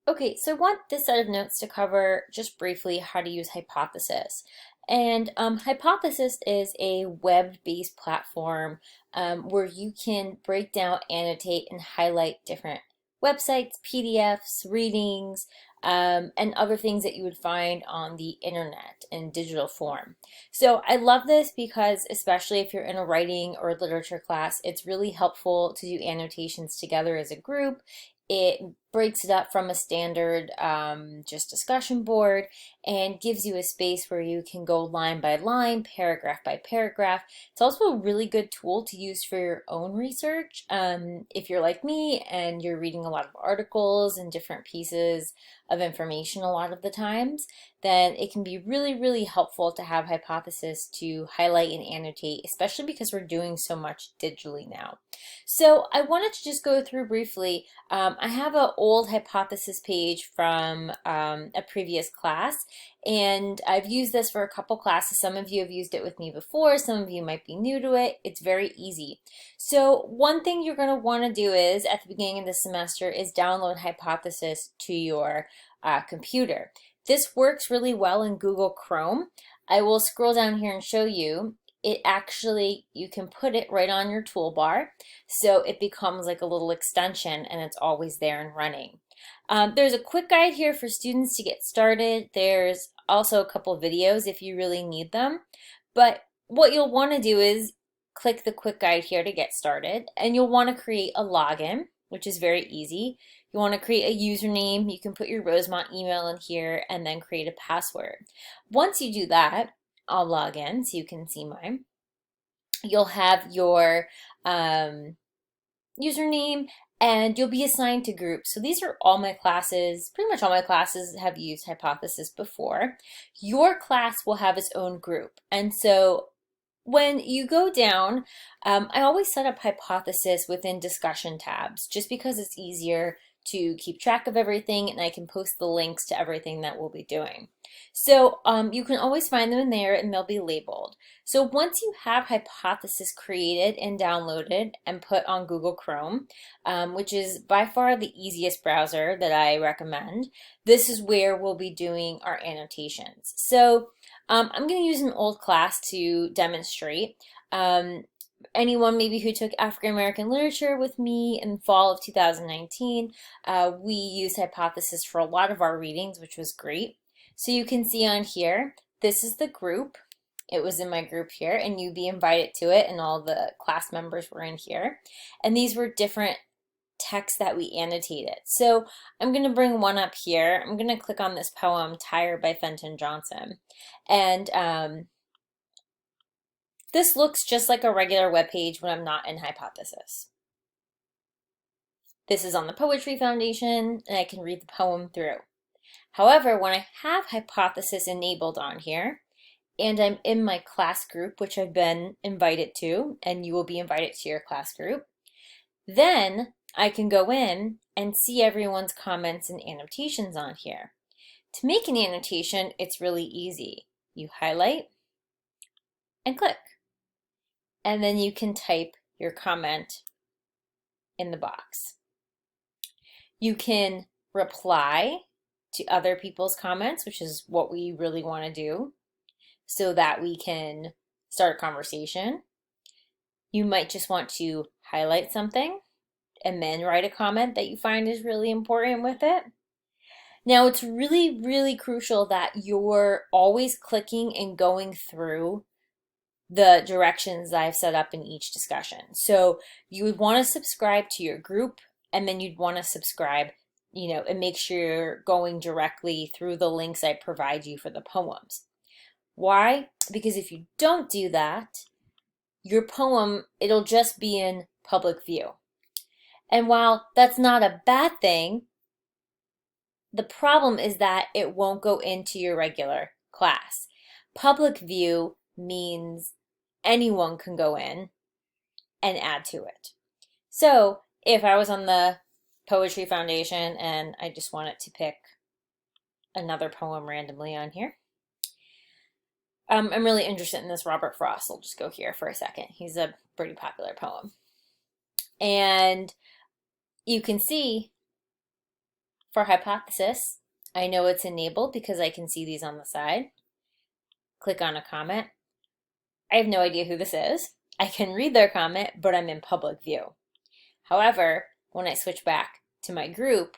Okay, so I want this set of notes to cover just briefly how to use Hypothesis. And Hypothesis is a web-based platform where you can break down, annotate, and highlight different websites, PDFs, readings, and other things that you would find on the internet in digital form. So I love this because, especially if you're in a writing or literature class, it's really helpful to do annotations together as a group. It breaks it up from a standard just discussion board and gives you a space where you can go line by line, paragraph by paragraph. It's also a really good tool to use for your own research. If you're like me and you're reading a lot of articles and different pieces of information a lot of the times, then it can be really, really helpful to have Hypothesis to highlight and annotate, especially because we're doing so much digitally now. So I wanted to just go through briefly. I have an old Hypothesis page from a previous class, and I've used this for a couple classes. Some of you have used it with me before, some of you might be new to it. It's very easy. So one thing you're going to want to do is, at the beginning of the semester, is download Hypothesis to your computer. This works really well in Google Chrome. I will scroll down here and show you. It actually, you can put it right on your toolbar, so it becomes like a little extension and it's always there and running. There's a quick guide here for students to get started. There's also a couple videos if you really need them. But what you'll want to do is click the quick guide here to get started, and you'll want to create a login, which is very easy. You want to create a username. You can put your Rosemont email in here and then create a password. Once you do that, I'll log in so you can see mine. You'll have your username and you'll be assigned to groups. So these are all my classes. Pretty much all my classes have used Hypothesis before. Your class will have its own group. And so when you go down, I always set up Hypothesis within discussion tabs just because it's easier to keep track of everything, and I can post the links to everything that we'll be doing. So you can always find them in there and they'll be labeled. So once you have Hypothesis created and downloaded and put on Google Chrome, which is by far the easiest browser that I recommend, this is where we'll be doing our annotations. So I'm going to use an old class to demonstrate. Anyone maybe who took African American literature with me in the fall of 2019, we used Hypothesis for a lot of our readings, which was great. So you can see on here, this is the group. It was in my group here, and you'd be invited to it, and all the class members were in here. And these were different texts that we annotated. So I'm going to bring one up here. I'm going to click on this poem, Tired by Fenton Johnson. And this looks just like a regular web page when I'm not in Hypothesis. This is on the Poetry Foundation, and I can read the poem through. However, when I have Hypothesis enabled on here, and I'm in my class group, which I've been invited to, and you will be invited to your class group, then I can go in and see everyone's comments and annotations on here. To make an annotation, it's really easy. You highlight and click, and then you can type your comment in the box. You can reply to other people's comments, which is what we really want to do, so that we can start a conversation. You might just want to highlight something and then write a comment that you find is really important with it. Now, it's really, really crucial that you're always clicking and going through the directions that I've set up in each discussion. So you would want to subscribe to your group, and then you'd want to subscribe, and make sure you're going directly through the links I provide you for the poems. Why? Because if you don't do that, your poem, it'll just be in public view. And while that's not a bad thing, the problem is that it won't go into your regular class. Public view means anyone can go in and add to it. So if I was on the Poetry Foundation and I just wanted to pick another poem randomly on here, I'm really interested in this Robert Frost. I'll just go here for a second. He's a pretty popular poem. And you can see For hypothesis, I know it's enabled because I can see these on the side. Click on a comment. I have no idea who this is. I can read their comment, but I'm in public view. However, when I switch back to my group,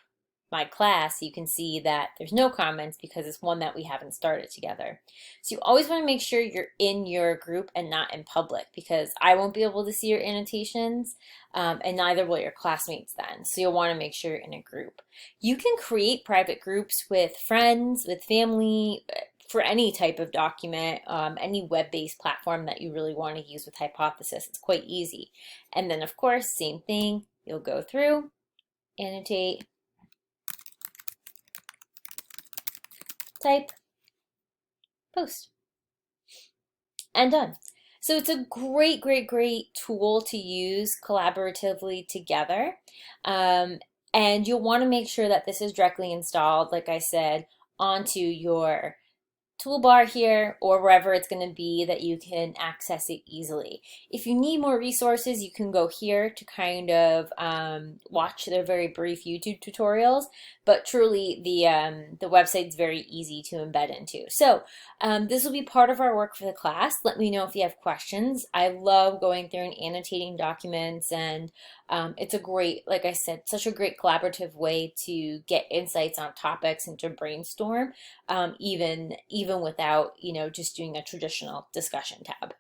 my class, you can see that there's no comments because it's one that we haven't started together. So you always want to make sure you're in your group and not in public, because I won't be able to see your annotations, and neither will your classmates then. So you'll want to make sure you're in a group. You can create private groups with friends, with family, for any type of document, any web-based platform that you really want to use with Hypothesis. It's quite easy. And then of course, same thing, you'll go through, annotate, type, post, and done. So it's a great, great, great tool to use collaboratively together. And you'll want to make sure that this is directly installed, like I said, onto your toolbar here or wherever it's going to be that you can access it easily. If you need more resources, you can go here to kind of watch their very brief YouTube tutorials, but truly the website's very easy to embed into. So this will be part of our work for the class. Let me know if you have questions. I love going through and annotating documents, and it's a great, like I said, such a great collaborative way to get insights on topics and to brainstorm, even without, just doing a traditional discussion tab.